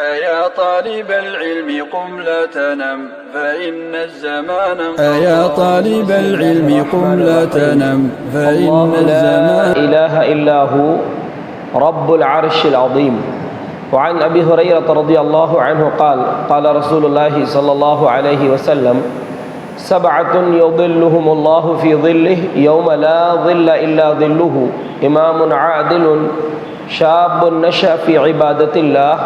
أيا طالب العلم قم لا تنم فإن الزمان أيا طالب العلم قم لا تنم فإن الزمان لا إله إلا هو رب العرش العظيم. وعن أبي هريرة رضي الله عنه قال رسول الله صلى الله عليه وسلم: سبعة يظلهم الله في ظله يوم لا ظل إلا ظله، إمام عادل شاب نشأ في عبادة الله،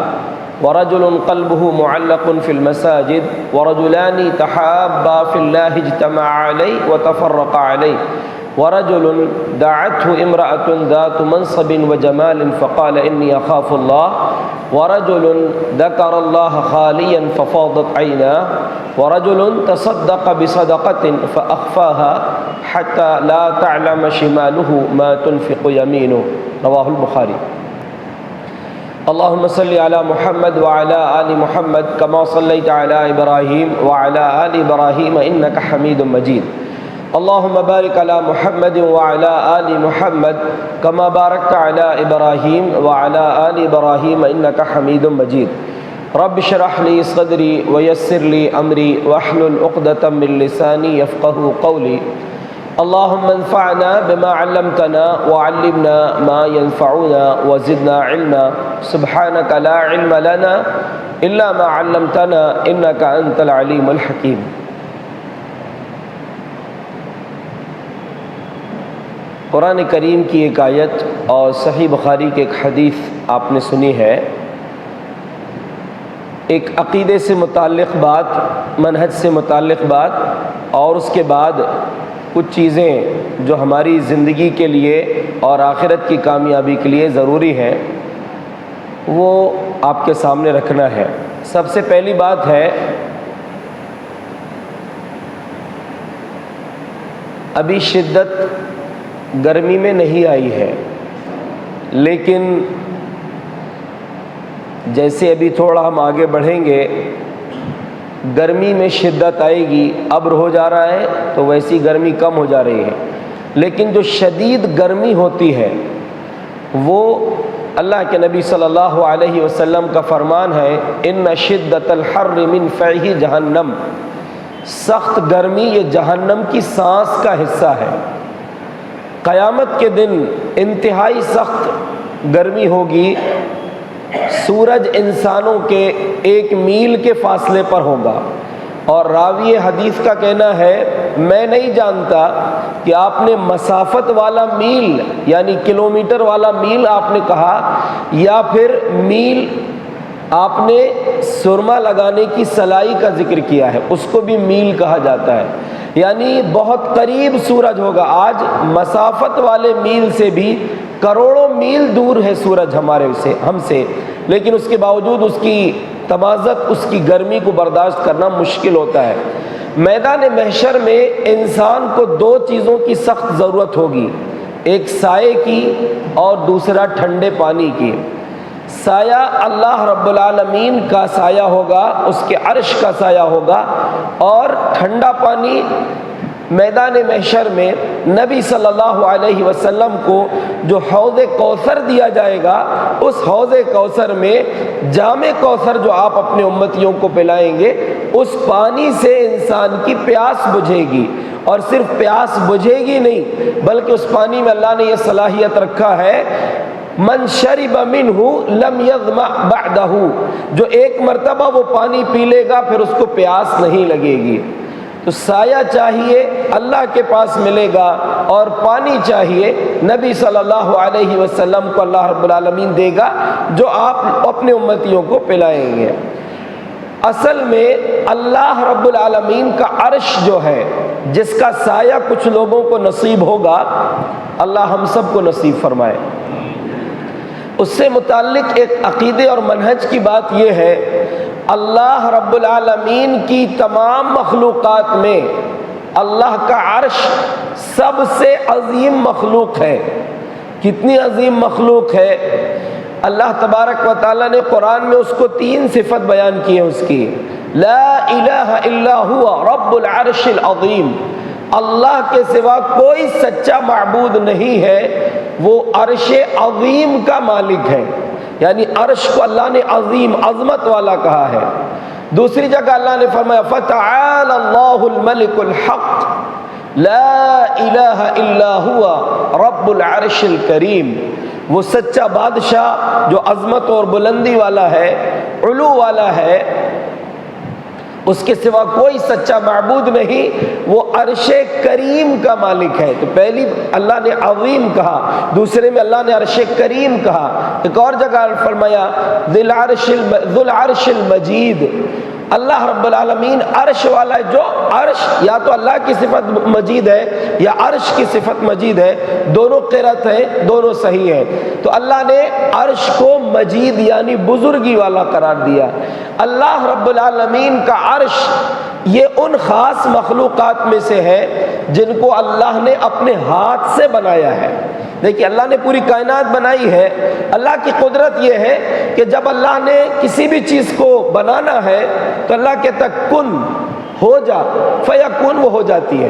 ورجل قلبه معلق في المساجد، ورجلان تحابا في الله اجتمعا عليه وتفرقا عليه، ورجل دعته امرأة ذات منصب وجمال فقال إني أخاف الله، ورجل ذكر الله خاليا ففاضت عيناه، ورجل تصدق بصدقة فأخفاها حتى لا تعلم شماله ما تنفق يمينه. رواه البخاري. اللهم صل على محمد وعلى آل محمد كما صليت على إبراهيم وعلى آل إبراهيم إنك حميد مجيد. اللهم بارك على محمد وعلى آل محمد كما باركت على إبراهيم وعلى آل إبراهيم إنك حميد مجيد. رب اشرح لي صدري ويسر لي أمري واحلل عقدة من لساني يفقهوا قولي. اللهم انفعنا بما علمتنا وعلمنا ما ينفعنا وزدنا علما. سبحانك لا علم لنا إلا ما علمتنا إنك أنت العليم الحكيم. قرآن کریم کی ایک آیت اور صحیح بخاری کی ایک حدیث آپ نے سنی ہے. ایک عقیدے سے متعلق بات، منہج سے متعلق بات، اور اس کے بعد کچھ چیزیں جو ہماری زندگی کے لیے اور آخرت کی کامیابی کے لیے ضروری ہیں وہ آپ کے سامنے رکھنا ہے. سب سے پہلی بات ہے، ابھی شدت گرمی میں نہیں آئی ہے، لیکن جیسے ابھی تھوڑا ہم آگے بڑھیں گے گرمی میں شدت آئے گی. ابر ہو جا رہا ہے تو ویسی گرمی کم ہو جا رہی ہے، لیکن جو شدید گرمی ہوتی ہے وہ اللہ کے نبی صلی اللہ علیہ وسلم کا فرمان ہے: ان شدت الحر من فیح جہنم. سخت گرمی یہ جہنم کی سانس کا حصہ ہے. قیامت کے دن انتہائی سخت گرمی ہوگی. سورج انسانوں کے 1 میل کے فاصلے پر ہوگا، اور راوی حدیث کا کہنا ہے میں نہیں جانتا کہ آپ نے مسافت والا میل یعنی کلومیٹر والا میل آپ نے کہا یا پھر میل آپ نے سرما لگانے کی سلائی کا ذکر کیا ہے، اس کو بھی میل کہا جاتا ہے. یعنی بہت قریب سورج ہوگا. آج مسافت والے میل سے بھی کروڑوں میل دور ہے سورج ہم سے، لیکن اس کے باوجود اس کی تمازت، اس کی گرمی کو برداشت کرنا مشکل ہوتا ہے. میدان محشر میں انسان کو 2 چیزوں کی سخت ضرورت ہوگی، ایک سائے کی اور دوسرا ٹھنڈے پانی کی. سایہ اللہ رب العالمین کا سایہ ہوگا، اس کے عرش کا سایہ ہوگا، اور ٹھنڈا پانی میدان محشر میں نبی صلی اللہ علیہ وسلم کو جو حوض کوثر دیا جائے گا، اس حوض کوثر میں جام کوثر جو آپ اپنے امتیوں کو پلائیں گے، اس پانی سے انسان کی پیاس بجھے گی. اور صرف پیاس بجھے گی نہیں بلکہ اس پانی میں اللہ نے یہ صلاحیت رکھا ہے: من شرب منہ لم یظمأ بعدہ. جو ایک مرتبہ وہ پانی پی لے گا پھر اس کو پیاس نہیں لگے گی. تو سایہ چاہیے اللہ کے پاس ملے گا، اور پانی چاہیے نبی صلی اللہ علیہ وسلم کو اللہ رب العالمین دے گا جو آپ اپنے امتیوں کو پلائیں گے. اصل میں اللہ رب العالمین کا عرش جو ہے، جس کا سایہ کچھ لوگوں کو نصیب ہوگا، اللہ ہم سب کو نصیب فرمائے. اس سے متعلق ایک عقیدے اور منہج کی بات یہ ہے، اللہ رب العالمین کی تمام مخلوقات میں اللہ کا عرش سب سے عظیم مخلوق ہے. کتنی عظیم مخلوق ہے! اللہ تبارک و تعالیٰ نے قرآن میں اس کو 3 صفت بیان کی ہے اس کی: لا الہ الا ہوا رب العرش العظیم. اللہ کے سوا کوئی سچا معبود نہیں ہے، وہ عرش عظیم کا مالک ہے. یعنی عرش کو اللہ نے عظیم عظمت والا کہا ہے۔ دوسری جگہ اللہ نے فرمایا فَتَعَالَى اللَّهُ الْمَلِكُ الْحَقُّ لَا إِلَٰهَ إِلَّا هُوَ رَبُّ الْعَرْشِ الْكَرِيمِ، وہ سچا بادشاہ جو عظمت اور بلندی والا ہے، علو والا ہے، اس کے سوا کوئی سچا معبود نہیں، وہ عرش کریم کا مالک ہے۔ تو پہلی اللہ نے عظیم کہا، دوسرے میں اللہ نے عرش کریم کہا۔ ایک اور جگہ فرمایا ذو العرش المجید، اللہ رب العالمین عرش والا ہے، جو عرش یا تو اللہ کی صفت مجید ہے یا عرش کی صفت مجید ہے، دونوں قرأت ہیں، دونوں صحیح ہیں۔ تو اللہ نے عرش کو مجید یعنی بزرگی والا قرار دیا۔ اللہ رب العالمین کا عرش یہ ان خاص مخلوقات میں سے ہے جن کو اللہ نے اپنے ہاتھ سے بنایا ہے۔ دیکھیے اللہ نے پوری کائنات بنائی ہے، اللہ کی قدرت یہ ہے کہ جب اللہ نے کسی بھی چیز کو بنانا ہے تو اللہ کہتا کن ہو جا فیکون، وہ ہو جاتی ہے۔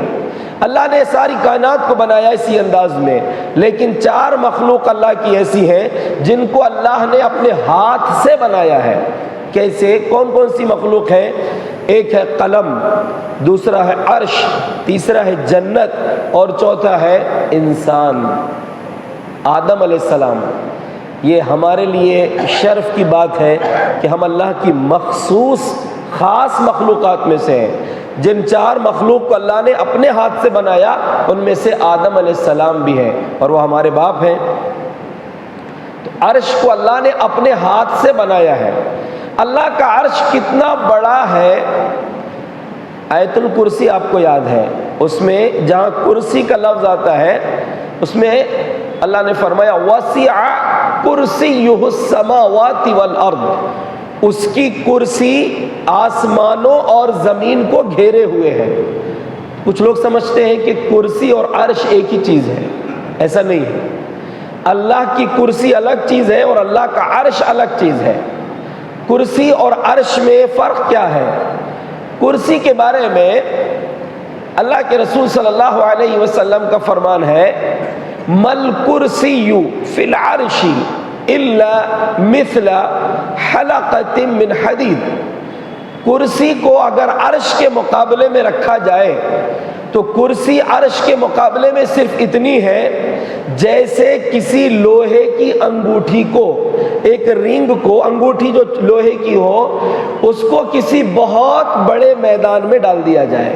اللہ نے ساری کائنات کو بنایا اسی انداز میں، لیکن 4 مخلوق اللہ کی ایسی ہیں جن کو اللہ نے اپنے ہاتھ سے بنایا ہے۔ کیسے؟ کون کون سی مخلوق ہے؟ ایک ہے قلم، دوسرا ہے عرش، تیسرا ہے جنت، اور چوتھا ہے انسان آدم علیہ السلام۔ یہ ہمارے لیے شرف کی بات ہے کہ ہم اللہ کی مخصوص خاص مخلوقات میں سے ہیں۔ جن 4 مخلوق کو اللہ نے اپنے ہاتھ سے بنایا ان میں سے آدم علیہ السلام بھی ہیں، اور وہ ہمارے باپ ہیں۔ تو عرش کو اللہ نے اپنے ہاتھ سے بنایا ہے۔ اللہ کا عرش کتنا بڑا ہے، آیت الکرسی آپ کو یاد ہے، اس میں جہاں کرسی کا لفظ آتا ہے اس میں اللہ نے فرمایا وسع کرسیہ السماوات والارض، اس کی کرسی آسمانوں اور زمین کو گھیرے ہوئے ہے۔ کچھ لوگ سمجھتے ہیں کہ کرسی اور عرش ایک ہی چیز ہے، ایسا نہیں ہے۔ اللہ کی کرسی الگ چیز ہے اور اللہ کا عرش الگ چیز ہے۔ کرسی اور عرش میں فرق کیا ہے؟ کرسی کے بارے میں اللہ کے رسول صلی اللہ علیہ وسلم کا فرمان ہے مل کرسی فی العرش الا مثل حلقۃ من حدید، کرسی کو اگر عرش کے مقابلے میں رکھا جائے تو کرسی عرش کے مقابلے میں صرف اتنی ہے جیسے کسی لوہے کی انگوٹھی کو، ایک رنگ کو، انگوٹھی جو لوہے کی ہو، اس کو کسی بہت بڑے میدان میں ڈال دیا جائے۔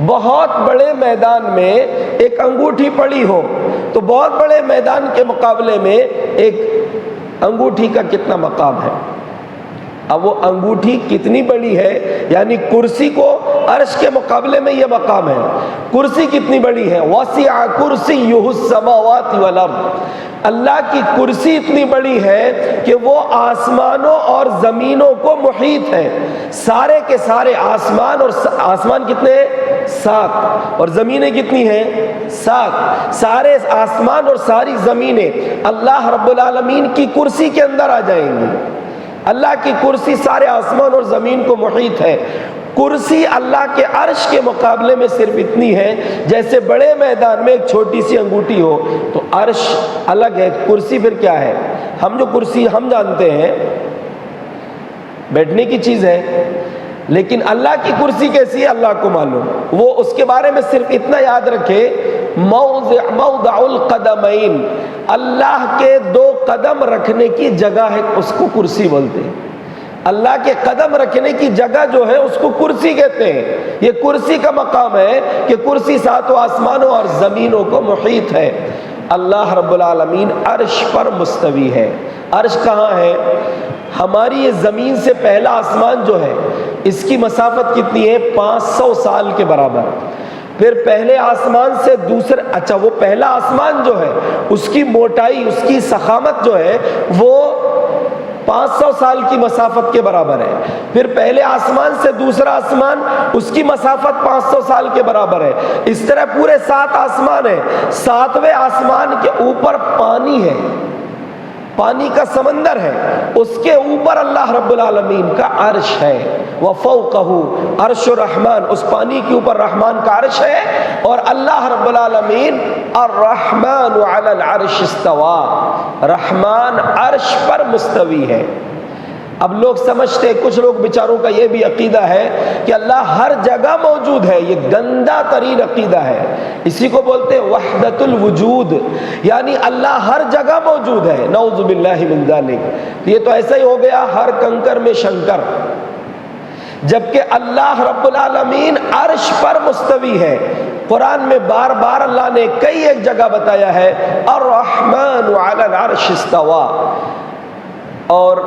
بہت بڑے میدان میں ایک انگوٹھی پڑی ہو تو بہت بڑے میدان کے مقابلے میں ایک انگوٹھی کا کتنا مقام ہے۔ اب وہ انگوٹھی کتنی بڑی ہے، یعنی کرسی کو عرش کے مقابلے میں یہ مقام ہے۔ کرسی کتنی بڑی ہے؟ وسع کرسیہ السماوات والارض، اللہ کی کرسی اتنی بڑی ہے کہ وہ آسمانوں اور زمینوں کو محیط ہے۔ سارے کے سارے آسمان، اور آسمان کتنے ہیں؟ 7، اور زمینیں کتنی ہیں؟ 7۔ سارے آسمان اور ساری زمینیں اللہ رب العالمین کی کرسی کے اندر آ جائیں گی۔ اللہ کی کرسی سارے آسمان اور زمین کو محیط ہے۔ کرسی اللہ کے عرش کے مقابلے میں صرف اتنی ہے جیسے بڑے میدان میں ایک چھوٹی سی انگوٹھی ہو۔ تو عرش الگ ہے، کرسی پھر کیا ہے؟ ہم جو کرسی ہم جانتے ہیں بیٹھنے کی چیز ہے، لیکن اللہ کی کرسی کیسی ہے اللہ کو معلوم۔ وہ اس کے بارے میں صرف اتنا یاد رکھے موضع القدمین، اللہ کے 2 قدم رکھنے کی جگہ ہے، اس کو کرسی بولتے ہیں۔ اللہ کے قدم رکھنے کی جگہ جو ہے اس کو کرسی کہتے ہیں۔ یہ کرسی کا مقام ہے کہ کرسی 7 آسمانوں اور زمینوں کو محیط ہے۔ اللہ رب العالمین عرش پر مستوی ہے۔ عرش کہاں ہے؟ ہماری یہ زمین سے پہلا آسمان جو ہے اس کی مسافت کتنی ہے؟ 500 سال کے برابر۔ پھر پہلے آسمان سے دوسرے، اچھا وہ پہلا آسمان جو ہے اس کی موٹائی، اس کی ضخامت جو ہے وہ 500 سال کی مسافت کے برابر ہے۔ پھر پہلے آسمان سے دوسرا آسمان، اس کی مسافت 500 سال کے برابر ہے۔ اس طرح پورے 7 آسمان ہیں۔ 7ویں آسمان کے اوپر پانی ہے، پانی کا سمندر ہے، اس کے اوپر اللہ رب العالمین کا عرش ہے، وَفَوْقَهُ عرش الرحمن، اس پانی کے اوپر رحمان کا عرش ہے، اور اللہ رب العالمین الرحمن علی العرش استوى، رحمان عرش پر مستوی ہے۔ اب لوگ سمجھتے، کچھ لوگ بیچاروں کا یہ بھی عقیدہ ہے کہ اللہ ہر جگہ موجود ہے، یہ گندا ترین عقیدہ ہے، اسی کو بولتے ہیں وحدت الوجود، یعنی اللہ ہر جگہ موجود ہے، نعوذ باللہ من ذالک۔ یہ تو ایسا ہی ہو گیا ہر کنکر میں شنکر، جبکہ اللہ رب العالمین عرش پر مستوی ہے۔ قرآن میں بار بار اللہ نے کئی ایک جگہ بتایا ہے الرحمن علی العرش استوى، اور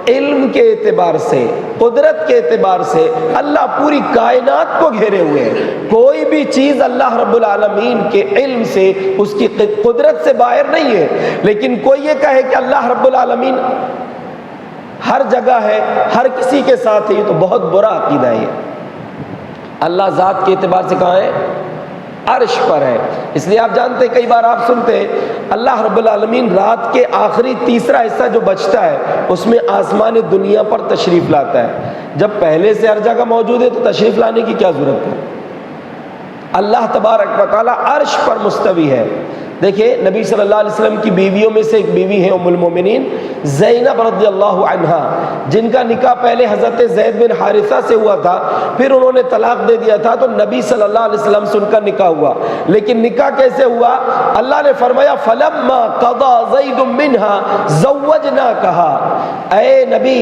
علم کے اعتبار سے، قدرت کے اعتبار سے اللہ پوری کائنات کو گھیرے ہوئے ہے، کوئی بھی چیز اللہ رب العالمین کے علم سے، اس کی قدرت سے باہر نہیں ہے۔ لیکن کوئی یہ کہے کہ اللہ رب العالمین ہر جگہ ہے، ہر کسی کے ساتھ ہے، یہ تو بہت برا عقیدہ ہے۔ اللہ ذات کے اعتبار سے کہاں ہے؟ عرش پر ہے۔ اس لیے آپ جانتے ہیں، کئی بار آپ سنتے ہیں اللہ رب العالمین رات کے آخری تیسرا حصہ جو بچتا ہے اس میں آسمان دنیا پر تشریف لاتا ہے۔ جب پہلے سے ہر جگہ موجود ہے تو تشریف لانے کی کیا ضرورت ہے؟ اللہ تبارک و تعالی عرش پر مستوی ہے۔ دیکھیں نبی صلی اللہ علیہ وسلم کی بیویوں میں سے ایک بیوی ہے ام المومنین زینب رضی اللہ عنہا، جن کا نکاح پہلے حضرت زید بن حارثہ سے ہوا تھا، پھر انہوں نے طلاق دے دیا تھا، تو نبی صلی اللہ علیہ وسلم سے ان کا نکاح ہوا۔ لیکن نکاح کیسے ہوا؟ اللہ نے فرمایا فلما قضى زید منها زوجناکها، اے نبی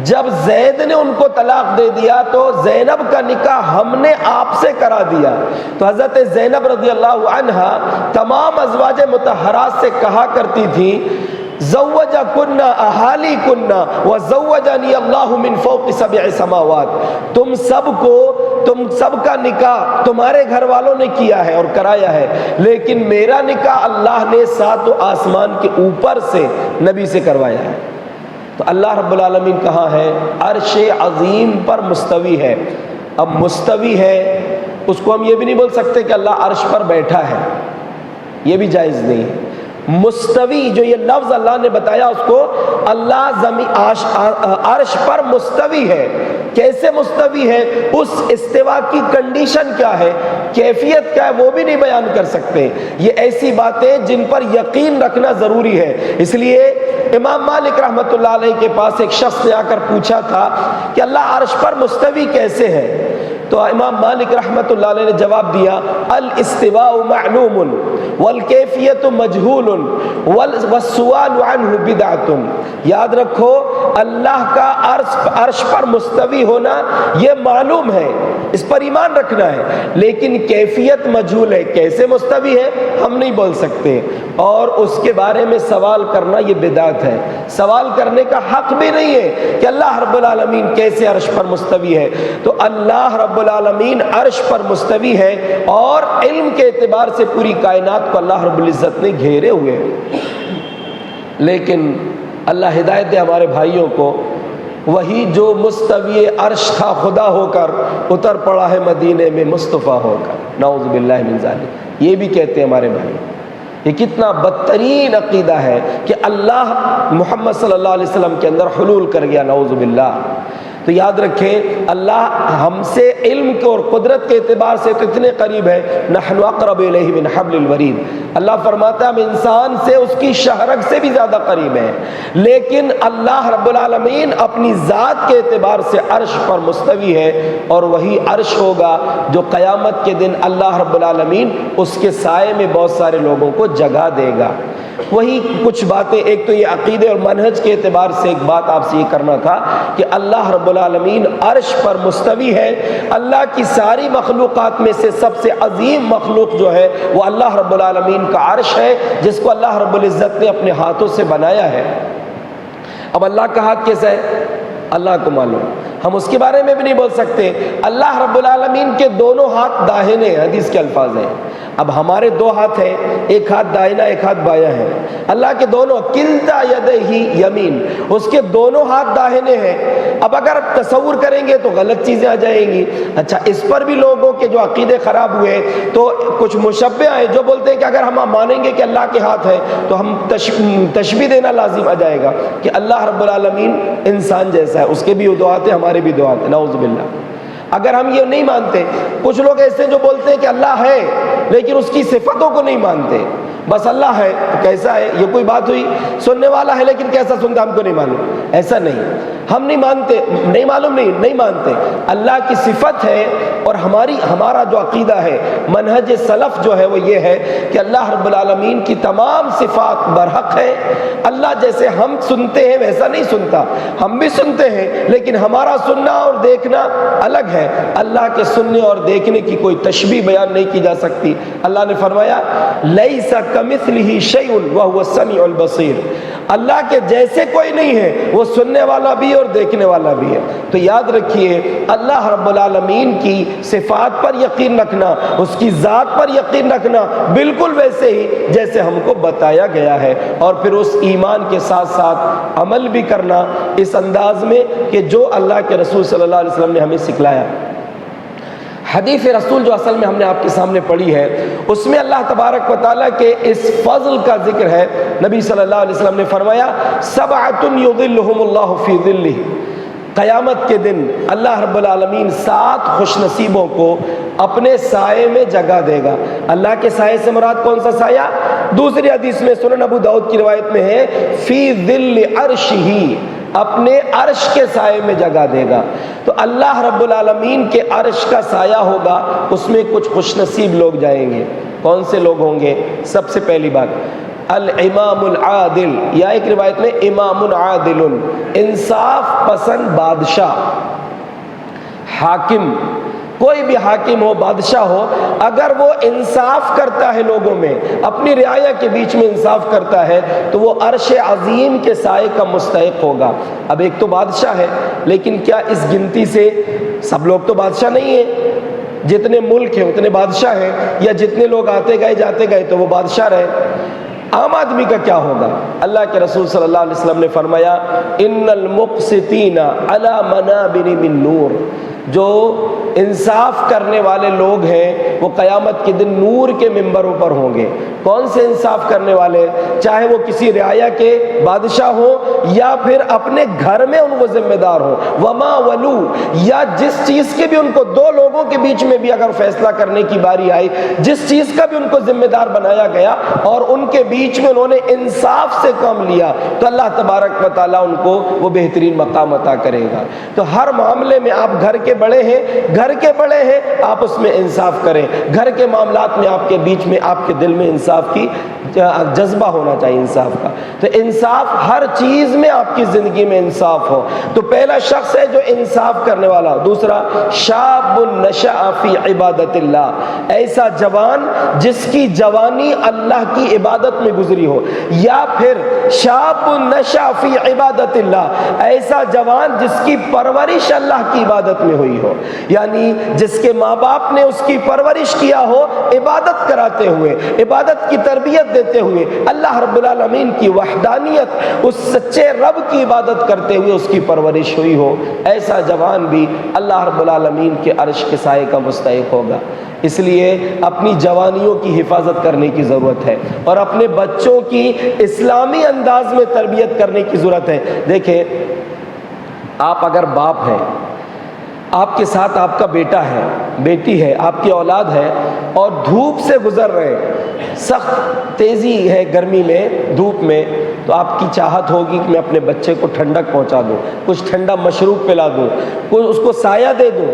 جب زید نے ان کو طلاق دے دیا تو زینب کا نکاح ہم نے آپ سے کرا دیا۔ تو حضرت زینب رضی اللہ عنہا تمام ازواج مطہرات سے کہا کرتی تھی زوجکن اہالیکن وزوجنی اللہ من فوق 7 سماوات، تم سب کا نکاح تمہارے گھر والوں نے کیا ہے اور کرایا ہے، لیکن میرا نکاح اللہ نے 7 آسمان کے اوپر سے نبی سے کروایا ہے۔ تو اللہ رب العالمین کہاں ہے؟ عرش عظیم پر مستوی ہے۔ اب مستوی ہے، اس کو ہم یہ بھی نہیں بول سکتے کہ اللہ عرش پر بیٹھا ہے، یہ بھی جائز نہیں ہے۔ مستوی جو یہ لفظ اللہ نے بتایا اس کو، اللہ عرش پر مستوی ہے۔ کیسے مستوی ہے؟ اس استوا کی کنڈیشن کیا ہے، کیفیت کیا ہے، وہ بھی نہیں بیان کر سکتے۔ یہ ایسی باتیں جن پر یقین رکھنا ضروری ہے۔ اس لیے امام مالک رحمۃ اللہ علیہ کے پاس ایک شخص نے آ کر پوچھا تھا کہ اللہ عرش پر مستوی کیسے ہے؟ تو امام مالک رحمۃ اللہ علیہ نے جواب دیا الاستواء معلوم والکیفیت مجہول والسؤال عنہ بدعۃ۔ یاد رکھو اللہ کا عرش پر مستوی ہونا یہ معلوم ہے، اس پر ایمان رکھنا ہے، لیکن کیفیت مجہول ہے، کیسے مستوی ہے ہم نہیں بول سکتے، اور اس کے بارے میں سوال کرنا یہ بدعت ہے۔ سوال کرنے کا حق بھی نہیں ہے کہ اللہ رب العالمین کیسے عرش پر مستوی ہے۔ تو اللہ رب العالمین عرش پر مستوی ہے، اور علم کے اعتبار سے پوری کائنات کو اللہ رب العزت نے گھیرے ہوئے ہیں۔ لیکن اللہ ہدایت دے ہمارے بھائیوں کو، وہی جو مستوی عرش تھا خدا ہو کر اتر پڑا ہے مدینے میں مصطفیٰ ہو کر، نعوذ باللہ من ذالک۔ یہ بھی کہتے ہیں ہمارے بھائی، یہ کتنا بدترین عقیدہ ہے کہ اللہ محمد صلی اللہ علیہ وسلم کے اندر حلول کر گیا، نعوذ باللہ۔ تو یاد رکھیں اللہ ہم سے علم کے اور قدرت کے اعتبار سے تو اتنے قریب ہے، نحن اقرب الیہ من حبل الورید۔ اللہ فرماتا ہے ہم انسان سے اس کی شہرگ سے بھی زیادہ قریب ہیں، لیکن اللہ رب العالمین اپنی ذات کے اعتبار سے عرش پر مستوی ہے، اور وہی عرش ہوگا جو قیامت کے دن اللہ رب العالمین اس کے سائے میں بہت سارے لوگوں کو جگہ دے گا۔ وہی کچھ باتیں، ایک تو یہ عقیدے اور منہج کے اعتبار سے ایک بات آپ سے یہ کرنا تھا کہ اللہ رب العالمین عرش پر مستوی ہے۔ اللہ کی ساری مخلوقات میں سے سب سے عظیم مخلوق جو ہے وہ اللہ رب العالمین کا عرش ہے، جس کو اللہ رب العزت نے اپنے ہاتھوں سے بنایا ہے۔ اب اللہ کا ہاتھ کیسا ہے اللہ کو معلوم، ہم اس کے بارے میں بھی نہیں بول سکتے۔ اللہ رب العالمین کے دونوں ہاتھ داہنے ہیں، حدیث کے الفاظ ہیں، اب ہمارے دو ہاتھ ہیں، ایک ہاتھ دائنا ایک ہاتھ بایاں ہے، اللہ کے دونوں کلتا یدیہ یمین، اس کے دونوں ہاتھ داہنے ہیں۔ اب اگر تصور کریں گے تو غلط چیزیں آ جائیں گی۔ اچھا، اس پر بھی لوگوں کے جو عقیدے خراب ہوئے تو کچھ مشبہ ہیں جو بولتے ہیں کہ اگر ہم مانیں گے کہ اللہ کے ہاتھ ہے تو ہم تشبیہ دینا لازم آ جائے گا کہ اللہ رب العالمین انسان جیسا ہے، اس کے بھی دو ہاتھ ہیں ہمارے بھی دو ہاتھ ہیں، نعوذ باللہ۔ اگر ہم یہ نہیں مانتے، کچھ لوگ ایسے جو بولتے ہیں کہ اللہ ہے لیکن اس کی صفتوں کو نہیں مانتے، بس اللہ ہے تو کیسا ہے، یہ کوئی بات ہوئی؟ سننے والا ہے لیکن کیسا سنتا ہم کو نہیں معلوم، ایسا نہیں، ہم نہیں مانتے، نہیں معلوم نہیں مانتے، اللہ کی صفت ہے۔ اور ہمارا جو عقیدہ ہے، منہج سلف جو ہے وہ یہ ہے کہ اللہ رب العالمین کی تمام صفات برحق ہے۔ اللہ جیسے ہم سنتے ہیں ویسا نہیں سنتا، ہم بھی سنتے ہیں لیکن ہمارا سننا اور دیکھنا الگ ہے۔ اللہ کے سننے اور دیکھنے کی کوئی تشبیہ بیان نہیں کی جا سکتی۔ اللہ نے فرمایا لیس کمثلہ شیء وہو السمیع البصیر، اللہ کے جیسے کوئی نہیں ہے، وہ سننے والا بھی اور دیکھنے والا بھی ہے۔ تو یاد رکھیے، اللہ رب العالمین کی صفات پر یقین رکھنا، اس کی ذات پر یقین رکھنا بالکل ویسے ہی جیسے ہم کو بتایا گیا ہے، اور پھر اس ایمان کے ساتھ ساتھ عمل بھی کرنا اس انداز میں کہ جو اللہ کے رسول صلی اللہ علیہ وسلم نے ہمیں سکھلایا۔ حدیث رسول جو اصل میں ہم نے آپ کے سامنے پڑھی ہے، اس میں اللہ تبارک و تعالیٰ کے اس فضل کا ذکر ہے۔ نبی صلی اللہ علیہ وسلم نے فرمایا سبعۃ یظلھم اللہ فی ظلہ، قیامت کے دن اللہ رب العالمین 7 خوش نصیبوں کو اپنے سائے میں جگہ دے گا۔ اللہ کے سائے سے مراد کون سا سایہ؟ دوسری حدیث میں سنن ابو داؤد کی روایت میں ہے فی ظل عرشہ، اپنے عرش کے سائے میں جگہ دے گا۔ تو اللہ رب العالمین کے عرش کا سایہ ہوگا، اس میں کچھ خوش نصیب لوگ جائیں گے۔ کون سے لوگ ہوں گے؟ سب سے پہلی بات الامام العادل، یا ایک روایت میں امام عادل، انصاف پسند بادشاہ، حاکم، کوئی بھی حاکم ہو، بادشاہ ہو، اگر وہ انصاف کرتا ہے لوگوں میں، اپنی رعایا کے بیچ میں انصاف کرتا ہے تو وہ عرش عظیم کے سائے کا مستحق ہوگا۔ اب ایک تو بادشاہ ہے، لیکن کیا اس گنتی سے سب لوگ تو بادشاہ نہیں ہیں؟ جتنے ملک ہیں اتنے بادشاہ ہیں، یا جتنے لوگ آتے گئے جاتے گئے تو وہ بادشاہ رہے؟ عام آدمی کا کیا ہوگا؟ اللہ کے رسول صلی اللہ علیہ وسلم نے فرمایا ان المقسطین علی منابر من نور، جو انصاف کرنے والے لوگ ہیں وہ قیامت کے دن نور کے ممبروں پر ہوں گے۔ کون سے انصاف کرنے والے؟ چاہے وہ کسی رعایا کے بادشاہ ہوں یا پھر اپنے گھر میں ان کو ذمہ دار ہوں، وما ولو، یا جس چیز کے بھی ان کو، دو لوگوں کے بیچ میں بھی اگر فیصلہ کرنے کی باری آئی، جس چیز کا بھی ان کو ذمہ دار بنایا گیا اور ان کے بیچ میں انہوں نے انصاف سے کام لیا تو اللہ تبارک و تعالیٰ ان کو وہ بہترین مقام عطا کرے گا۔ تو ہر معاملے میں آپ گھر کے بڑے ہیں، گھر کے بڑے ہیں، آپ اس میں انصاف کریں۔ گھر کے معاملات میں آپ کے بیچ میں، آپ کے دل میں انصاف کی جذبہ ہونا چاہیے، انصاف کا۔ تو انصاف ہر چیز میں آپ کی زندگی میں انصاف ہو۔ تو پہلا شخص ہے جو انصاف کرنے والا۔ دوسرا شاب نشأ فی عبادت اللہ، ایسا جوان جس کی جوانی اللہ کی عبادت میں گزری ہو، یا پھر شاب نشأ فی عبادت اللہ، ایسا جوان جس کی پرورش اللہ کی عبادت میں ہوئی ہو، یعنی جس کے ماں باپ نے اس کی پرورش کیا ہو عبادت کراتے ہوئے، عبادت کی تربیت دیتے ہوئے، اللہ رب العالمین کی وحدانیت، اس سچے رب کی عبادت کرتے ہوئے اس کی پرورش ہوئی ہو، ایسا جوان بھی اللہ رب العالمین کے عرش کے سائے کا مستحق ہوگا۔ اس لیے اپنی جوانیوں کی حفاظت کرنے کی ضرورت ہے اور اپنے بچوں کی اسلامی انداز میں تربیت کرنے کی ضرورت ہے۔ دیکھیں، آپ اگر باپ ہیں، آپ کے ساتھ آپ کا بیٹا ہے، بیٹی ہے، آپ کی اولاد ہے، اور دھوپ سے گزر رہے، سخت تیزی ہے گرمی میں، دھوپ میں، تو آپ کی چاہت ہوگی کہ میں اپنے بچے کو ٹھنڈک پہنچا دوں، کچھ ٹھنڈا مشروب پلا دوں، کوئی اس کو سایہ دے دوں۔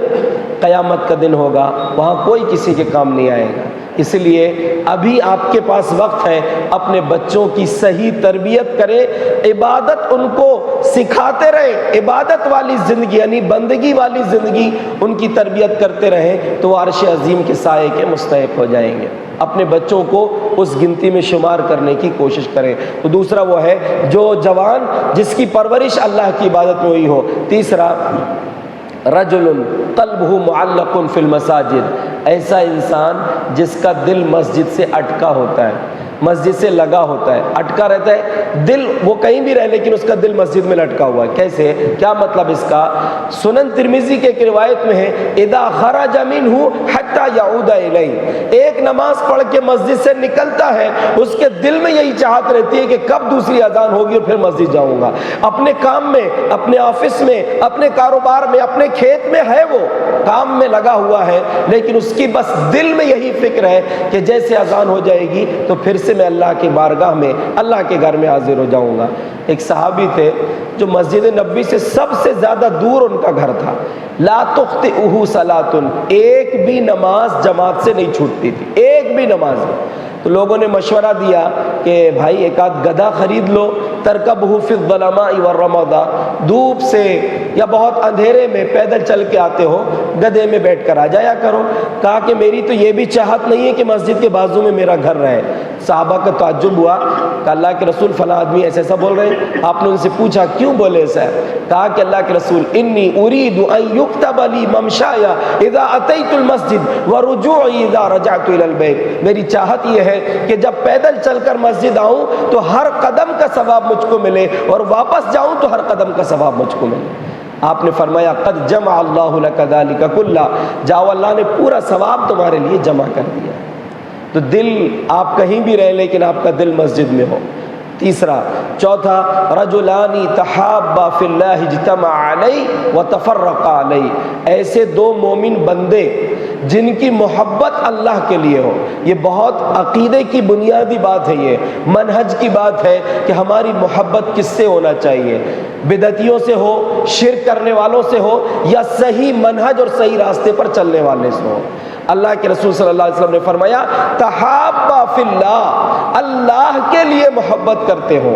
قیامت کا دن ہوگا، وہاں کوئی کسی کے کام نہیں آئے گا۔ اس لیے ابھی آپ کے پاس وقت ہے، اپنے بچوں کی صحیح تربیت کریں، عبادت ان کو سکھاتے رہیں، عبادت والی زندگی یعنی بندگی والی زندگی ان کی تربیت کرتے رہیں تو وہ عرش عظیم کے سائے کے مستحق ہو جائیں گے۔ اپنے بچوں کو اس گنتی میں شمار کرنے کی کوشش کریں۔ تو دوسرا وہ ہے جو جوان جس کی پرورش اللہ کی عبادت میں ہوئی ہو۔ تیسرا رجل قلبہ معلق فی المساجد، ایسا انسان جس کا دل مسجد سے اٹکا ہوتا ہے، مسجد سے لگا ہوتا ہے، اٹکا رہتا ہے، دل وہ کہیں بھی رہے لیکن اس کا دل مسجد میں لٹکا ہوا ہے۔ کیسے؟ کیا مطلب اس کا؟ سنن ترمذی کے ایک روایت میں ہے اذا خرج منہ حتی یعود الیہ، ایک نماز پڑھ کے مسجد سے نکلتا ہے، اس کے دل میں یہی چاہت رہتی ہے کہ کب دوسری اذان ہوگی اور پھر مسجد جاؤں گا۔ اپنے کام میں، اپنے آفس میں، اپنے کاروبار میں، اپنے کھیت میں ہے، وہ کام میں لگا ہوا ہے، لیکن اس کی بس دل میں یہی فکر ہے کہ جیسے اذان ہو جائے گی تو پھر سے میں اللہ کی بارگاہ میں، اللہ کے گھر میں حاضر ہو جاؤں گا۔ ایک صحابی تھے جو مسجد نبوی سے سب سے زیادہ دور ان کا گھر تھا، لا تخطئہ صلاۃ، ایک بھی نماز جماعت سے نہیں چھوٹتی تھی، ایک بھی نماز۔ تو لوگوں نے مشورہ دیا کہ بھائی ایک آدھ گدھا خرید لو، ترکبہ فی الظلماء والرمضاء، دھوپ سے یا بہت اندھیرے میں پیدل چل کے آتے ہو، گدھے میں بیٹھ کر آ جایا کرو۔ کہا کہ میری تو یہ بھی چاہت نہیں ہے کہ مسجد کے بازو میں میرا گھر رہے۔ صحابہ کا تعجب ہوا کہ اللہ کے رسول فلاں آدمی ایسا ایسا بول رہے ہیں۔ آپ نے ان سے پوچھا کیوں بولے ایسا ہے؟ کہا کہ اللہ کے رسول انی ارید ان یکتب لی ممشای اذا اتیت المسجد ورجوعی اذا رجعت الی البیت، میری چاہت یہ ہے کہ جب پیدل چل کر مسجد آؤں تو ہر قدم کا ثواب مجھ کو ملے، اور واپس جاؤں تو ہر قدم کا ثواب مجھ کو ملے۔ آپ نے فرمایا قد جمع اللہ لک ذلک کلہ، جاؤ اللہ نے پورا ثواب تمہارے لیے جمع کر دیا۔ تو دل، آپ کہیں بھی رہیں لیکن آپ کا دل مسجد میں ہو۔ تیسرا، چوتھا، رجلان تحابا فی اللہ اجتمعا علیہ وتفرقا علیہ، ایسے دو مومن بندے جن کی محبت اللہ کے لیے ہو۔ یہ بہت عقیدے کی بنیادی بات ہے، یہ منہج کی بات ہے کہ ہماری محبت کس سے ہونا چاہیے، بدعتیوں سے ہو، شرک کرنے والوں سے ہو، یا صحیح منہج اور صحیح راستے پر چلنے والے سے ہو۔ اللہ کے رسول صلی اللہ علیہ وسلم نے فرمایا تحابا فی اللہ، اللہ کے لیے محبت کرتے ہو،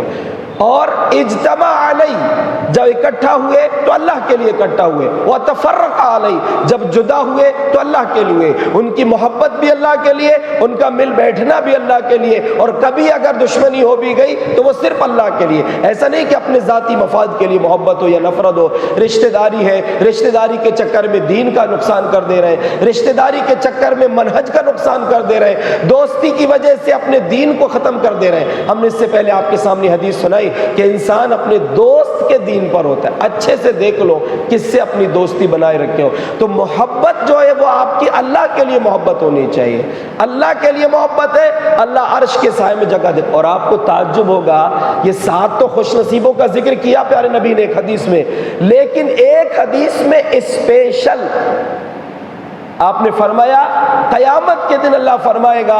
اور اجتماع علیہ، جب اکٹھا ہوئے تو اللہ کے لیے اکٹھا ہوئے، وتفرق علیہ، جب جدا ہوئے تو اللہ کے لیے، ان کی محبت بھی اللہ کے لیے، ان کا مل بیٹھنا بھی اللہ کے لیے، اور کبھی اگر دشمنی ہو بھی گئی تو وہ صرف اللہ کے لیے۔ ایسا نہیں کہ اپنے ذاتی مفاد کے لیے محبت ہو یا نفرت ہو۔ رشتہ داری ہے، رشتہ داری کے چکر میں دین کا نقصان کر دے رہے ہیں، رشتہ داری کے چکر میں منہج کا نقصان کر دے رہے ہیں، دوستی کی وجہ سے اپنے دین کو ختم کر دے رہے ہیں۔ ہم نے اس سے پہلے آپ کے سامنے حدیث سنائی کہ انسان اپنے دوست کے دین پر ہوتا ہے۔ اچھے سے دیکھ لو کس سے اپنی دوستی بنائے رکھے ہو۔ تو محبت جو ہے وہ آپ کی اللہ کے لیے محبت ہونی چاہیے، اللہ کے لیے محبت ہے، اللہ عرش کے سائے میں جگہ دے۔ اور آپ کو تعجب ہوگا، یہ 7 تو خوش نصیبوں کا ذکر کیا پیارے نبی نے ایک حدیث میں، لیکن ایک حدیث میں اسپیشل آپ نے فرمایا قیامت کے دن اللہ فرمائے گا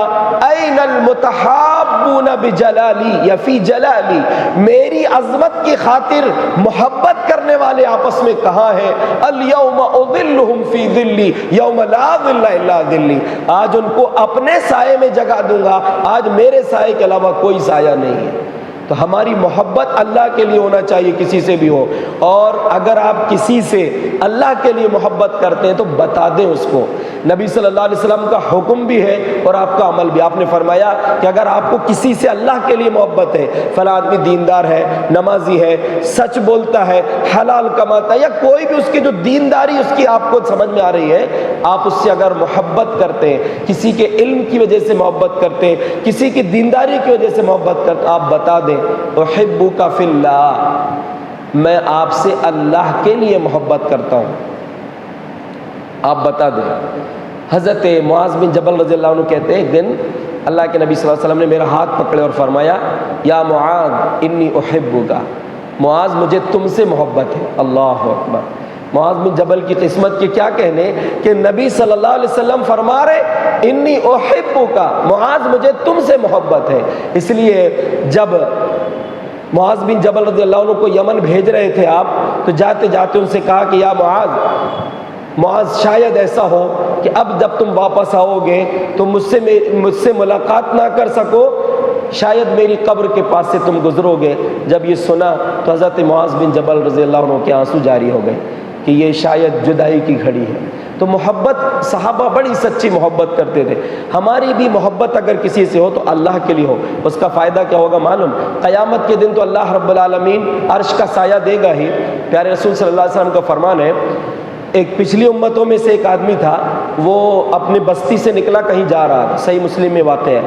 این المتحابون بجلالی یا فی جلالی، میری عظمت کی خاطر محبت کرنے والے آپس میں کہاں ہیں؟ الیوم اظلہم فی ظلی یوم لا ظل الا ظلی، آج ان کو اپنے سائے میں جگہ دوں گا، آج میرے سائے کے علاوہ کوئی سایہ نہیں ہے۔ تو ہماری محبت اللہ کے لیے ہونا چاہیے، کسی سے بھی ہو، اور اگر آپ کسی سے اللہ کے لیے محبت کرتے ہیں تو بتا دیں اس کو۔ نبی صلی اللہ علیہ وسلم کا حکم بھی ہے اور آپ کا عمل بھی۔ آپ نے فرمایا کہ اگر آپ کو کسی سے اللہ کے لیے محبت ہے، فلاں آدمی دیندار ہے، نمازی ہے، سچ بولتا ہے، حلال کماتا ہے، یا کوئی بھی اس کی جو دینداری اس کی آپ کو سمجھ میں آ رہی ہے، آپ اس سے اگر محبت کرتے ہیں، کسی کے علم کی وجہ سے محبت کرتے ہیں، کسی کی دینداری کی وجہ سے محبت کرتے ہیں، آپ بتا دیں احبک فی اللہ، میں آپ سے اللہ کے لیے محبت کرتا ہوں، آپ بتا دیں۔ حضرت معاذ بن جبل رضی اللہ عنہ کہتے ہیں ایک دن اللہ کے نبی صلی اللہ علیہ وسلم نے میرا ہاتھ پکڑے اور فرمایا یا معاذ انی احبک، معاذ مجھے تم سے محبت ہے۔ اللہ اکبر۔ معاذ بن جبل کی قسمت کے کیا کہنے کہ نبی صلی اللہ علیہ وسلم فرما رہے انی احبک، معاذ مجھے تم سے محبت ہے۔ اس لیے جب معاذ بن جبل رضی اللہ عنہ کو یمن بھیج رہے تھے آپ، تو جاتے جاتے ان سے کہا کہ یا معاذ شاید ایسا ہو کہ اب جب تم واپس آؤ گے تو مجھ سے ملاقات نہ کر سکو، شاید میری قبر کے پاس سے تم گزرو گے۔ جب یہ سنا تو حضرت معاذ بن جبل رضی اللہ عنہ کے آنسو جاری ہو گئے کہ یہ شاید جدائی کی گھڑی ہے۔ تو محبت، صحابہ بڑی سچی محبت کرتے تھے۔ ہماری بھی محبت اگر کسی سے ہو تو اللہ کے لیے ہو، اس کا فائدہ کیا ہوگا معلوم؟ قیامت کے دن تو اللہ رب العالمین عرش کا سایہ دے گا ہی۔ پیارے رسول صلی اللہ علیہ وسلم کا فرمان ہے، ایک پچھلی امتوں میں سے ایک آدمی تھا، وہ اپنی بستی سے نکلا، کہیں جا رہا تھا، صحیح مسلم میں واقع ہے،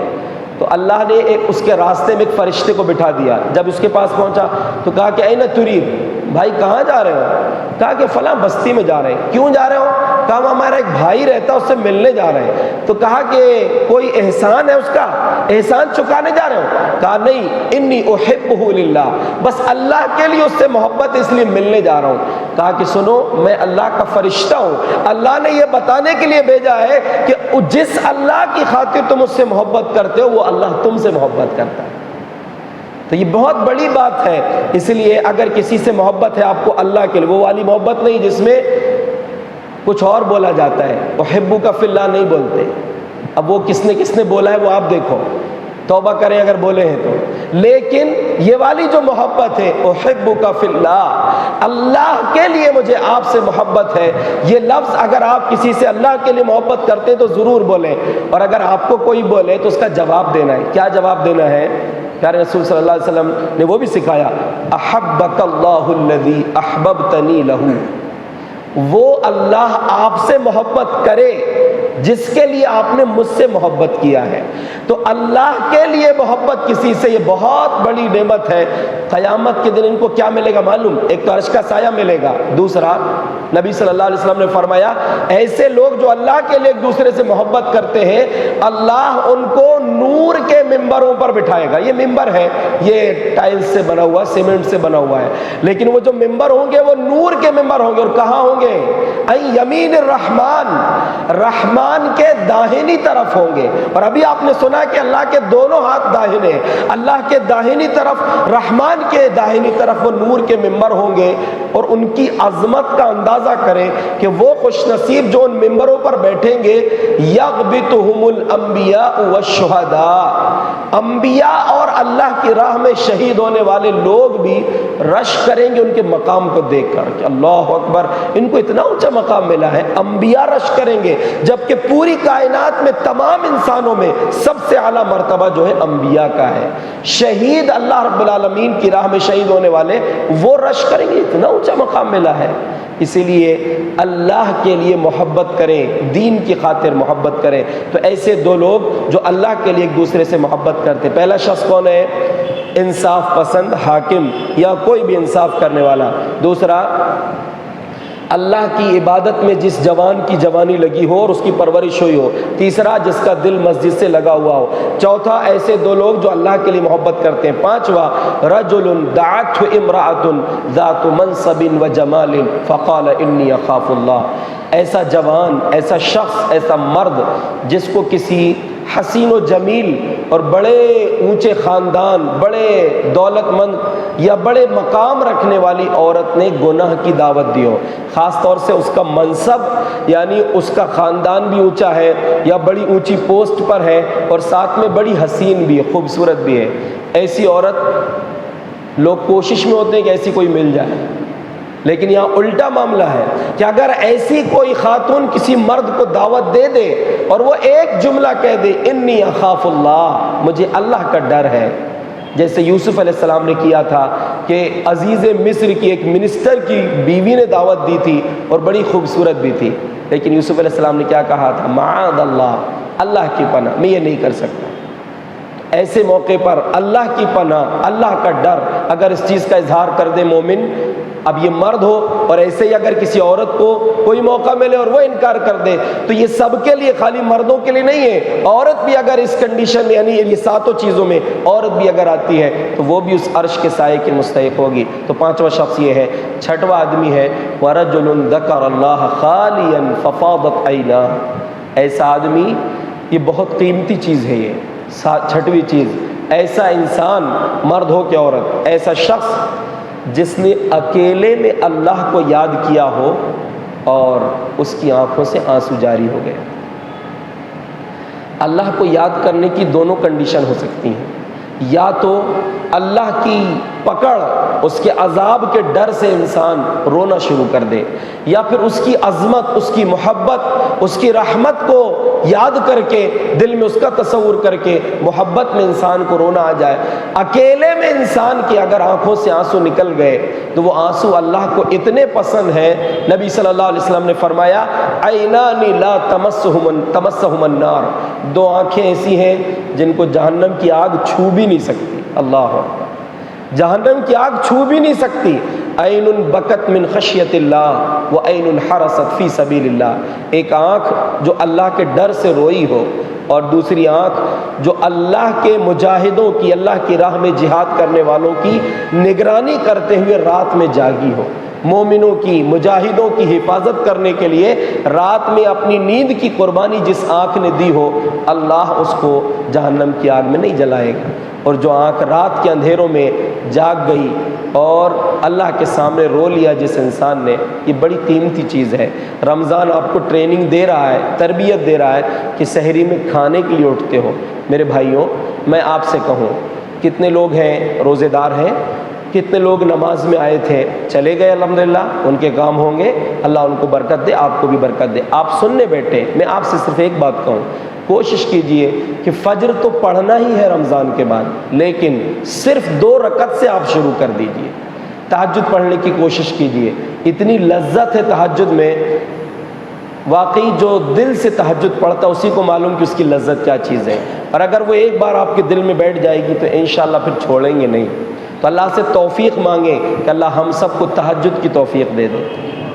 تو اللہ نے اس کے راستے میں ایک فرشتے کو بٹھا دیا۔ جب اس کے پاس پہنچا تو کہا کہ این ترید، بھائی کہاں جا رہے ہو؟ کہا کہ فلاں بستی میں جا رہے ہیں۔ کیوں جا رہے ہو؟ کہا وہ ہمارا ایک بھائی رہتا ہے، اس سے ملنے جا رہے ہیں۔ تو کہا کہ کوئی احسان ہے اس کا، احسان چکانے جا رہے ہو؟ کہا نہیں، انی احبہ للہ، بس اللہ کے لیے اس سے محبت، اس لیے ملنے جا رہا ہوں۔ کہا کہ سنو، میں اللہ کا فرشتہ ہوں، اللہ نے یہ بتانے کے لیے بھیجا ہے کہ جس اللہ کی خاطر تم اس سے محبت کرتے ہو وہ اللہ تم سے محبت کرتا ہے۔ تو یہ بہت بڑی بات ہے۔ اس لیے اگر کسی سے محبت ہے آپ کو اللہ کے لیے، وہ والی محبت نہیں جس میں کچھ اور بولا جاتا ہے، احبک فی اللہ نہیں بولتے۔ اب وہ کس نے بولا ہے وہ آپ دیکھو، توبہ کریں اگر بولے ہیں تو۔ لیکن یہ والی جو محبت ہے، احبک فی اللہ، اللہ کے لیے مجھے آپ سے محبت ہے، یہ لفظ اگر آپ کسی سے اللہ کے لیے محبت کرتے تو ضرور بولیں، اور اگر آپ کو کوئی بولے تو اس کا جواب دینا ہے۔ کیا جواب دینا ہے؟ پیارے رسول صلی اللہ علیہ وسلم نے وہ بھی سکھایا، احبک اللہ الذی احببتنی لہ، وہ اللہ آپ سے محبت کرے جس کے لیے آپ نے مجھ سے محبت کیا ہے۔ تو اللہ کے لیے محبت کسی سے، یہ بہت بڑی نعمت ہے۔ قیامت کے دن ان کو کیا ملے گا معلوم؟ ایک تو عرش کا سایہ ملے گا، دوسرا نبی صلی اللہ علیہ وسلم نے فرمایا ایسے لوگ جو اللہ کے لیے ایک دوسرے سے محبت کرتے ہیں، اللہ ان کو نور کے ممبروں پر بٹھائے گا۔ یہ ممبر ہے، یہ ٹائلز سے بنا ہوا، سیمنٹ سے بنا ہوا ہے، لیکن وہ جو ممبر ہوں گے وہ نور کے ممبر ہوں گے۔ اور کہاں ہوں گے؟ یمین الرحمن، رحمان کے داہنی طرف ہوں گے۔ اور ابھی آپ نے سنا کہ اللہ کے دونوں ہاتھ داہنے، اللہ کے داہنی طرف، رحمان کے داہنی طرف وہ نور کے ممبر ہوں گے۔ اور ان کی عظمت کا اندازہ کریں کہ وہ خوش نصیب جو ان ممبروں پر بیٹھیں گے، یغبطہم الانبیاء والشہداء، انبیاء اور اللہ کی راہ میں شہید ہونے والے لوگ بھی رش کریں گے ان کے مقام کو دیکھ کر کہ اللہ اکبر، ان کو اتنا اونچا مقام ملا ہے۔ انبیاء رش کریں گے، جبکہ پوری کائنات میں تمام انسانوں میں سب سے اعلیٰ مرتبہ جو ہے انبیاء کا ہے۔ شہید اللہ رب العالمین کی راہ میں شہید ہونے والے وہ رش کریں گے، اتنا اونچا مقام ملا ہے۔ اسی لیے اللہ کے لیے محبت کریں، دین کی خاطر محبت کریں۔ تو ایسے دو لوگ جو اللہ کے لیے ایک دوسرے سے محبت کرتے، پہلا شخص کون ہے؟ انصاف پسند حاکم یا کوئی بھی انصاف کرنے والا۔ دوسرا، اللہ کی عبادت میں جس جوان کی جوانی لگی ہو اور اس کی پرورش ہوئی ہو۔ تیسرا، جس کا دل مسجد سے لگا ہوا ہو۔ چوتھا، ایسے دو لوگ جو اللہ کے لیے محبت کرتے ہیں۔ پانچواں، رجل دعته امرأة ذات منصب وجمال فقال انی اخاف اللہ، ایسا جوان، ایسا شخص، ایسا مرد جس کو کسی حسین و جمیل اور بڑے اونچے خاندان، بڑے دولت مند یا بڑے مقام رکھنے والی عورت نے گناہ کی دعوت دی ہو، خاص طور سے اس کا منصب یعنی اس کا خاندان بھی اونچا ہے یا بڑی اونچی پوسٹ پر ہے اور ساتھ میں بڑی حسین بھی ہے، خوبصورت بھی ہے، ایسی عورت لوگ کوشش میں ہوتے ہیں کہ ایسی کوئی مل جائے، لیکن یہاں الٹا معاملہ ہے کہ اگر ایسی کوئی خاتون کسی مرد کو دعوت دے دے اور وہ ایک جملہ کہہ دے انی اخاف اللہ، مجھے اللہ کا ڈر ہے، جیسے یوسف علیہ السلام نے کیا تھا کہ عزیز مصر کی ایک منسٹر کی بیوی نے دعوت دی تھی اور بڑی خوبصورت بھی تھی، لیکن یوسف علیہ السلام نے کیا کہا تھا؟ معاذ اللہ، اللہ کی پناہ، میں یہ نہیں کر سکتا۔ ایسے موقع پر اللہ کی پناہ، اللہ کا ڈر اگر اس چیز کا اظہار کر دے مومن، اب یہ مرد ہو اور ایسے ہی اگر کسی عورت کو کوئی موقع ملے اور وہ انکار کر دے تو یہ سب کے لیے، خالی مردوں کے لیے نہیں ہے، عورت بھی اگر اس کنڈیشن میں یعنی یہ ساتوں چیزوں میں عورت بھی اگر آتی ہے تو وہ بھی اس عرش کے سائے کی مستحق ہوگی۔ تو پانچواں شخص یہ ہے۔ چھٹواں آدمی ہے وَرَجُلٌ ذَكَرَ اللَّهَ خَالِيًا فَفَاضَتْ عَيْنَاهُ، ایسا آدمی، یہ بہت قیمتی چیز ہے۔ یہ چھٹویں چیز، ایسا انسان، مرد ہو کہ عورت، ایسا شخص جس نے اکیلے میں اللہ کو یاد کیا ہو اور اس کی آنکھوں سے آنسو جاری ہو گئے۔ اللہ کو یاد کرنے کی دونوں کنڈیشن ہو سکتی ہیں، یا تو اللہ کی پکڑ، اس کے عذاب کے ڈر سے انسان رونا شروع کر دے، یا پھر اس کی عظمت، اس کی محبت، اس کی رحمت کو یاد کر کے دل میں اس کا تصور کر کے محبت میں انسان کو رونا آ جائے۔ اکیلے میں انسان کی اگر آنکھوں سے آنسو نکل گئے تو وہ آنسو اللہ کو اتنے پسند ہیں، نبی صلی اللہ علیہ وسلم نے فرمایا عینانی لا تمسہم النار، دو آنکھیں ایسی ہیں جن کو جہنم کی آگ چھو بھی نہیں سکتی. اللہ اکبر، جہنم کی آگ چھو بھی نہیں سکتی. عین بکت من خشیت اللہ و عین حرست فی سبیل اللہ، ایک آنکھ جو اللہ کے ڈر سے روئی ہو، اور دوسری آنکھ جو اللہ کے مجاہدوں کی، اللہ کی راہ میں جہاد کرنے والوں کی نگرانی کرتے ہوئے رات میں جاگی ہو. مومنوں کی، مجاہدوں کی حفاظت کرنے کے لیے رات میں اپنی نیند کی قربانی جس آنکھ نے دی ہو، اللہ اس کو جہنم کی آگ میں نہیں جلائے گا. اور جو آنکھ رات کے اندھیروں میں جاگ گئی اور اللہ کے سامنے رو لیا جس انسان نے، یہ بڑی قیمتی چیز ہے. رمضان آپ کو ٹریننگ دے رہا ہے، تربیت دے رہا ہے کہ سحری میں کھانے کے لیے اٹھتے ہو. میرے بھائیوں، میں آپ سے کہوں، کتنے لوگ ہیں روزے دار ہیں، کتنے لوگ نماز میں آئے تھے چلے گئے، الحمدللہ ان کے کام ہوں گے، اللہ ان کو برکت دے، آپ کو بھی برکت دے. آپ سننے بیٹھے، میں آپ سے صرف ایک بات کہوں، کوشش کیجئے کہ فجر تو پڑھنا ہی ہے رمضان کے بعد، لیکن صرف 2 رکعت سے آپ شروع کر دیجئے. تہجد پڑھنے کی کوشش کیجئے، اتنی لذت ہے تہجد میں، واقعی جو دل سے تہجد پڑھتا اسی کو معلوم کہ اس کی لذت کیا چیز ہے. اور اگر وہ ایک بار آپ کے دل میں بیٹھ جائے گی تو انشاءاللہ پھر چھوڑیں گے نہیں. تو اللہ سے توفیق مانگیں کہ اللہ ہم سب کو تہجد کی توفیق دے دے.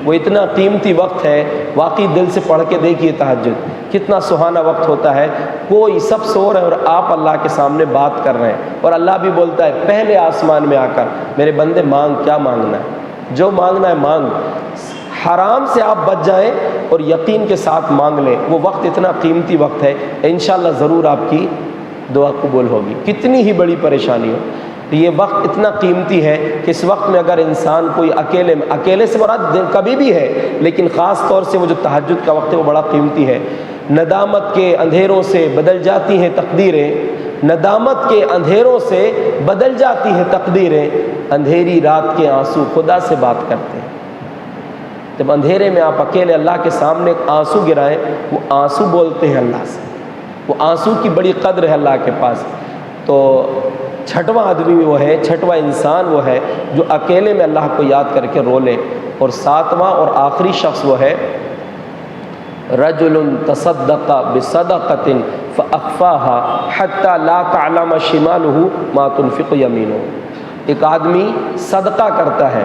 وہ اتنا قیمتی وقت ہے، واقعی دل سے پڑھ کے دیکھیے تہجد کتنا سہانا وقت ہوتا ہے. کوئی سب سو رہے ہیں اور آپ اللہ کے سامنے بات کر رہے ہیں، اور اللہ بھی بولتا ہے پہلے آسمان میں آ کر میرے بندے مانگ، کیا مانگنا ہے، جو مانگنا ہے مانگ، حرام سے آپ بچ جائیں اور یقین کے ساتھ مانگ لیں. وہ وقت اتنا قیمتی وقت ہے، انشاءاللہ ضرور آپ کی دعا قبول ہوگی، کتنی ہی بڑی پریشانی ہو. یہ وقت اتنا قیمتی ہے کہ اس وقت میں اگر انسان کوئی اکیلے سے مراد کبھی بھی ہے، لیکن خاص طور سے وہ جو تہجد کا وقت ہے وہ بڑا قیمتی ہے. ندامت کے اندھیروں سے بدل جاتی ہیں تقدیریں، ندامت کے اندھیروں سے بدل جاتی ہیں تقدیریں، اندھیری رات کے آنسو خدا سے بات کرتے ہیں. جب اندھیرے میں آپ اکیلے اللہ کے سامنے آنسو گرائیں، وہ آنسو بولتے ہیں اللہ سے، وہ آنسو کی بڑی قدر ہے اللہ کے پاس. تو چھٹواں آدمی وہ ہے، چھٹواں انسان وہ ہے جو اکیلے میں اللہ کو یاد کر کے رو لے. اور ساتواں اور آخری شخص وہ ہے رجل تصدق بصدقۃ فاخفاها حتى لا تعلم شماله ما تنفق يمينه. ایک آدمی صدقہ کرتا ہے،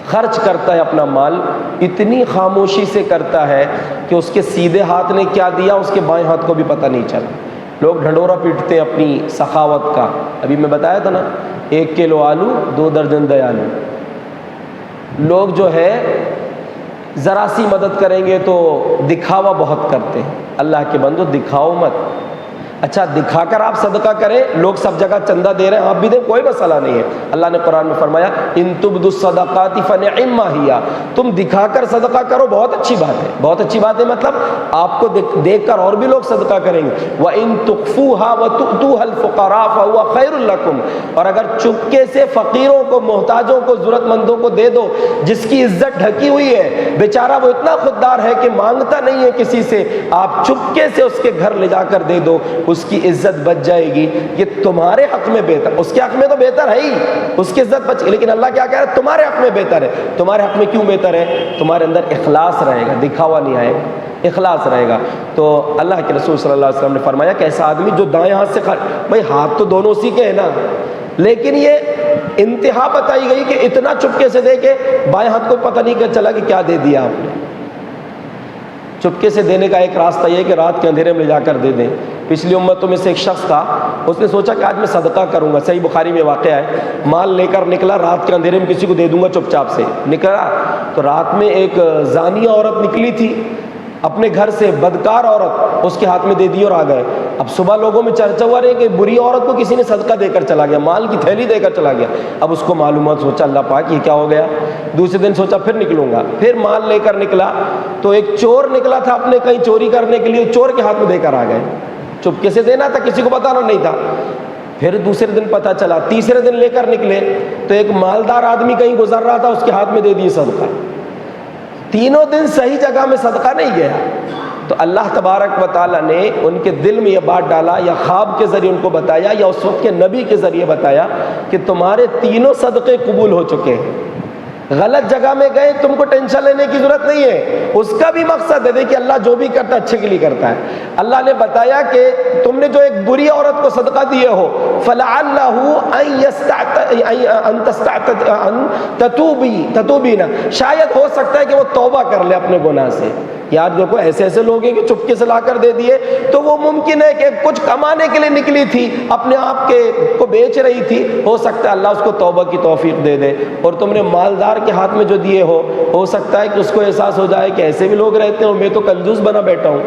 خرچ کرتا ہے اپنا مال، اتنی خاموشی سے کرتا ہے کہ اس کے سیدھے ہاتھ نے کیا دیا اس کے بائیں ہاتھ کو بھی پتہ نہیں چلا. لوگ ڈھنڈورا پیٹتے ہیں اپنی سخاوت کا. ابھی میں بتایا تھا نا، 1 کلو آلو 2 درجن دیالو. لوگ جو ہے ذرا سی مدد کریں گے تو دکھاوا بہت کرتے ہیں. اللہ کے بندو دکھاؤ مت. اچھا دکھا کر آپ صدقہ کریں، لوگ سب جگہ چندہ دے رہے ہیں آپ بھی دیں، کوئی مسئلہ نہیں ہے. اللہ نے قرآن میں فرمایا ان تبدوا الصدقات فنعما ہی، تم دکھا کر صدقہ کرو، بہت اچھی بات ہے، بہت اچھی بات ہے. مطلب آپ کو دیکھ کر اور بھی لوگ صدقہ کریں گے. وَإِن تُخْفُوهَا وَتُؤْتُوهَا الْفُقَرَاءَ فَهُوَ خَيْرٌ لَكُمْ، اور اگر چپکے سے فقیروں کو، محتاجوں کو، ضرورت مندوں کو دے دو، جس کی عزت ڈھکی ہوئی ہے، بیچارہ وہ اتنا خوددار ہے کہ مانگتا نہیں ہے کسی سے، آپ چپکے سے اس کے گھر لے جا کر دے دو، اس کی عزت بچ جائے گی. یہ تمہارے حق میں بہتر، اس کے حق میں تو بہتر ہے ہی، اس کی عزت بچ، لیکن اللہ کیا کہہ رہا ہے تمہارے حق میں بہتر ہے. تمہارے حق میں کیوں بہتر ہے؟ تمہارے اندر اخلاص رہے گا، دکھاوا نہیں آئے گا، اخلاص رہے گا. تو اللہ کے رسول صلی اللہ علیہ وسلم نے فرمایا کہ ایسا آدمی جو دائیں ہاتھ سے بھائی ہاتھ تو دونوں اسی کے ہیں نا، لیکن یہ انتہا بتائی گئی کہ اتنا چپکے سے دے کے بائیں ہاتھ کو پتہ نہیں چلا کہ کیا دے دیا آپ نے. چپکے سے دینے کا ایک راستہ یہ ہے کہ رات کے اندھیرے میں لے جا کر دے دیں. پچھلی امتوں میں سے ایک شخص تھا، اس نے سوچا کہ آج میں صدقہ کروں گا. صحیح بخاری میں واقعہ ہے، مال لے کر نکلا، رات کے اندھیرے میں کسی کو دے دوں گا چپ چاپ سے نکلا. تو رات میں ایک زانیہ عورت نکلی تھی اپنے گھر سے، بدکار عورت، اس کے ہاتھ میں دے دی اور آ گئے. اب صبح لوگوں میں چرچا ہوا رہے کہ بری عورت کو کسی نے صدقہ دے کر چلا گیا، مال کی تھیلی دے کر چلا گیا. اب اس کو معلومات، سوچا اللہ پاک یہ کیا ہو گیا. دوسرے دن سوچا پھر نکلوں گا، پھر مال لے کر نکلا تو ایک چور نکلا تھا اپنے کہیں چوری کرنے کے لیے، چور کے ہاتھ میں دے کر آ گئے. چپکے سے دینا تھا، کسی کو بتانا نہیں تھا. پھر دوسرے دن پتہ چلا، تیسرے دن لے کر نکلے تو ایک مالدار آدمی کہیں گزر رہا تھا، اس کے ہاتھ میں دے دیے صدقہ. تینوں دن صحیح جگہ میں صدقہ نہیں گیا. تو اللہ تبارک و تعالیٰ نے ان کے دل میں یہ بات ڈالا، یا خواب کے ذریعے ان کو بتایا، یا اس وقت کے نبی کے ذریعے بتایا کہ تمہارے تینوں صدقے قبول ہو چکے ہیں. غلط جگہ میں گئے، تم کو ٹینشن لینے کی ضرورت نہیں ہے، اس کا بھی مقصد ہے۔ دیکھیے اللہ جو بھی کرتا ہے اچھے کے لیے کرتا ہے۔ اللہ نے بتایا کہ تم نے جو ایک بری عورت کو صدقہ دیے ہو، فَلَعَلَّهُ أَن تَتُوبِينَ، شاید ہو سکتا ہے کہ وہ توبہ کر لے اپنے گناہ سے۔ یار دیکھو ایسے ایسے لوگ ہیں کہ چپکے سے لا کر دے دیے، تو وہ ممکن ہے کہ کچھ کمانے کے لیے نکلی تھی، اپنے آپ کے کو بیچ رہی تھی، ہو سکتا ہے اللہ اس کو توبہ کی توفیق دے دے۔ اور تم نے مالدار کے ہاتھ میں جو دیے ہو سکتا ہے کہ اس کو احساس ہو جائے کہ ایسے بھی لوگ رہتے ہیں اور میں تو کنجوس بنا بیٹھا ہوں۔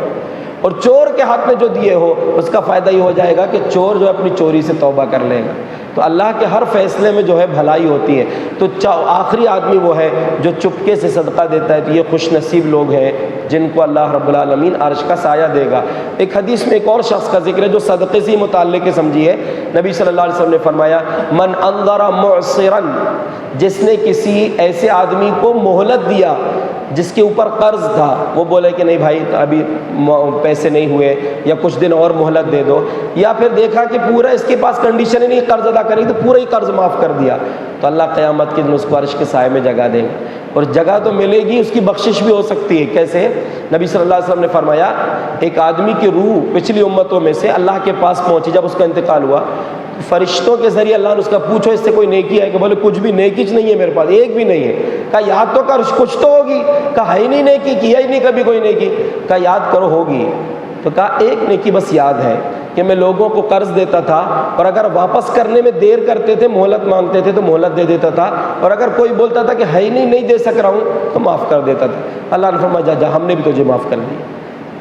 اور چور کے ہاتھ میں جو دیے ہو، اس کا فائدہ یہ ہو جائے گا کہ چور جو ہے اپنی چوری سے توبہ کر لے گا۔ تو اللہ کے ہر فیصلے میں جو ہے بھلائی ہوتی ہے۔ تو آخری آدمی وہ ہے جو چپکے سے صدقہ دیتا ہے، تو یہ خوش نصیب لوگ ہیں جن کو اللہ رب العالمین عرش کا سایہ دے گا۔ ایک حدیث میں ایک اور شخص کا ذکر ہے جو صدقے سے ہی متعلق ہے، سمجھیے۔ نبی صلی اللہ علیہ وسلم نے فرمایا من انظر معسرا، جس نے کسی ایسے آدمی کو مہلت دیا جس کے اوپر قرض تھا، وہ بولے کہ نہیں بھائی ابھی پیسے نہیں ہوئے یا کچھ دن اور مہلت دے دو، یا پھر دیکھا کہ پورا اس کے پاس کنڈیشن ہی نہیں قرض ادا کریں تو پورا ہی قرض معاف کر دیا، تو اللہ قیامت کے دن اس کو عرش کے سائے میں جگہ دیں گے۔ اور جگہ تو ملے گی، اس کی بخشش بھی ہو سکتی ہے۔ کیسے؟ نبی صلی اللہ علیہ وسلم نے فرمایا ایک آدمی کی روح پچھلی امتوں میں سے اللہ کے پاس پہنچی، جب اس کا انتقال ہوا، فرشتوں کے ذریعے اللہ نے اس کا پوچھو اس سے کوئی نیکی ہے کہ بولے کچھ بھی نیکی نہیں ہے میرے پاس، ایک بھی نہیں ہے۔ کہا یاد تو کر، کچھ تو ہوگی۔ کہا ہے ہی نہیں نیکی، کیا ہی نہیں کبھی کوئی نیکی۔ کہا یاد کرو ہوگی۔ تو کہا ایک نیکی بس یاد ہے کہ میں لوگوں کو قرض دیتا تھا اور اگر واپس کرنے میں دیر کرتے تھے، مہلت مانگتے تھے تو مہلت دے دیتا تھا، اور اگر کوئی بولتا تھا کہ ہے ہی نہیں دے سک رہا ہوں تو معاف کر دیتا تھا۔ اللہ نے فرمایا جا ہم نے بھی تجھے معاف کر دیا۔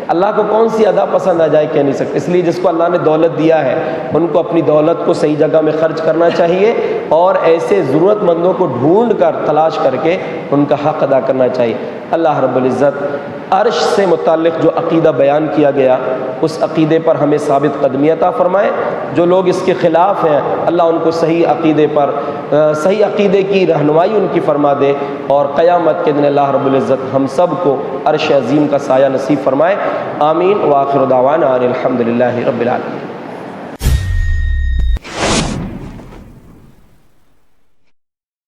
اللہ کو کون سی ادا پسند آ جائے کہہ نہیں سکتے، اس لیے جس کو اللہ نے دولت دیا ہے ان کو اپنی دولت کو صحیح جگہ میں خرچ کرنا چاہیے، اور ایسے ضرورت مندوں کو ڈھونڈ کر تلاش کر کے ان کا حق ادا کرنا چاہیے۔ اللہ رب العزت عرش سے متعلق جو عقیدہ بیان کیا گیا اس عقیدے پر ہمیں ثابت قدمی عطا فرمائے۔ جو لوگ اس کے خلاف ہیں اللہ ان کو صحیح عقیدے پر صحیح عقیدے کی رہنمائی ان کی فرما دے، اور قیامت کے دن اللہ رب العزت ہم سب کو عرش عظیم کا سایہ نصیب فرمائے۔ آمین۔ وآخر دعوانا ان الحمد للہ رب العالمین۔